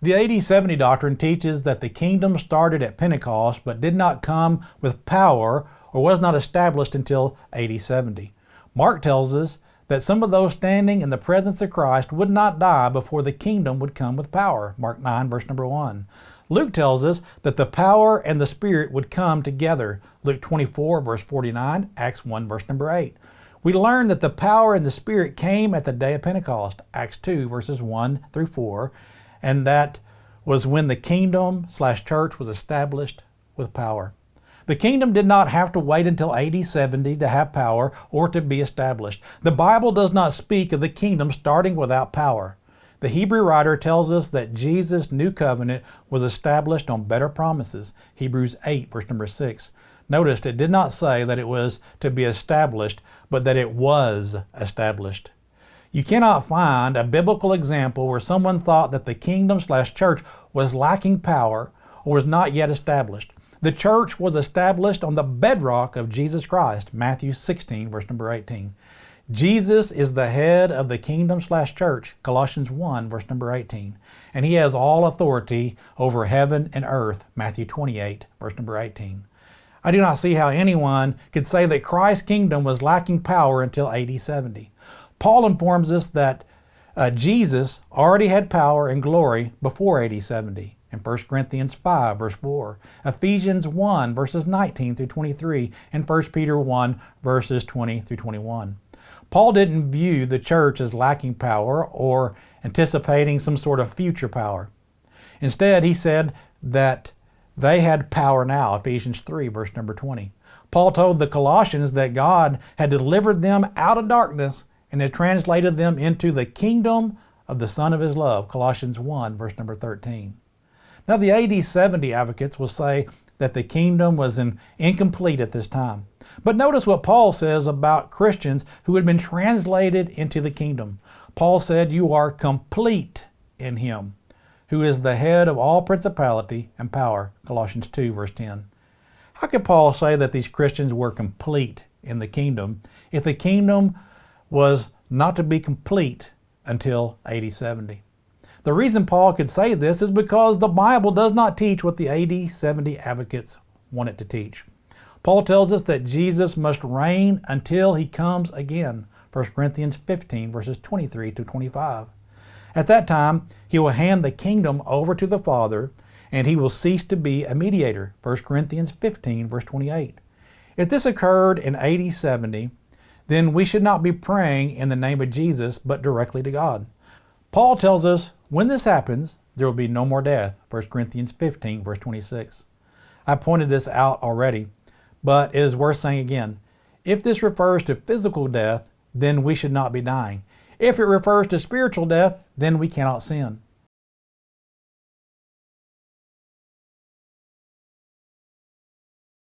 The AD-70 doctrine teaches that the kingdom started at Pentecost but did not come with power or was not established until AD-70. Mark tells us that some of those standing in the presence of Christ would not die before the kingdom would come with power. Mark 9, verse number 1. Luke tells us that the power and the Spirit would come together. Luke 24, verse 49, Acts 1, verse number 8. We learn that the power and the Spirit came at the day of Pentecost, Acts 2, verses 1 through 4, and that was when the kingdom/church was established with power. The kingdom did not have to wait until AD-70 to have power or to be established. The Bible does not speak of the kingdom starting without power. The Hebrew writer tells us that Jesus' new covenant was established on better promises. Hebrews 8, verse number 6. Notice it did not say that it was to be established, but that it was established. You cannot find a biblical example where someone thought that the kingdom/church was lacking power or was not yet established. The church was established on the bedrock of Jesus Christ, Matthew 16, verse number 18. Jesus is the head of the kingdom/church, Colossians 1, verse number 18. And He has all authority over heaven and earth, Matthew 28, verse number 18. I do not see how anyone could say that Christ's kingdom was lacking power until AD-70. Paul informs us that Jesus already had power and glory before AD-70. In 1 Corinthians 5, verse 4, Ephesians 1, verses 19 through 23, and 1 Peter 1, verses 20 through 21. Paul didn't view the church as lacking power or anticipating some sort of future power. Instead, he said that they had power now, Ephesians 3, verse number 20. Paul told the Colossians that God had delivered them out of darkness and had translated them into the kingdom of the Son of His love, Colossians 1, verse number 13. Now, the AD-70 advocates will say that the kingdom was incomplete at this time. But notice what Paul says about Christians who had been translated into the kingdom. Paul said, "You are complete in Him, who is the head of all principality and power," Colossians 2, verse 10. How could Paul say that these Christians were complete in the kingdom if the kingdom was not to be complete until AD-70? The reason Paul could say this is because the Bible does not teach what the AD-70 advocates want it to teach. Paul tells us that Jesus must reign until He comes again, 1 Corinthians 15, verses 23 to 25. At that time, He will hand the kingdom over to the Father, and He will cease to be a mediator, 1 Corinthians 15, verse 28. If this occurred in AD-70, then we should not be praying in the name of Jesus, but directly to God. Paul tells us when this happens, there will be no more death, 1 Corinthians 15, verse 26. I pointed this out already, but it is worth saying again. If this refers to physical death, then we should not be dying. If it refers to spiritual death, then we cannot sin.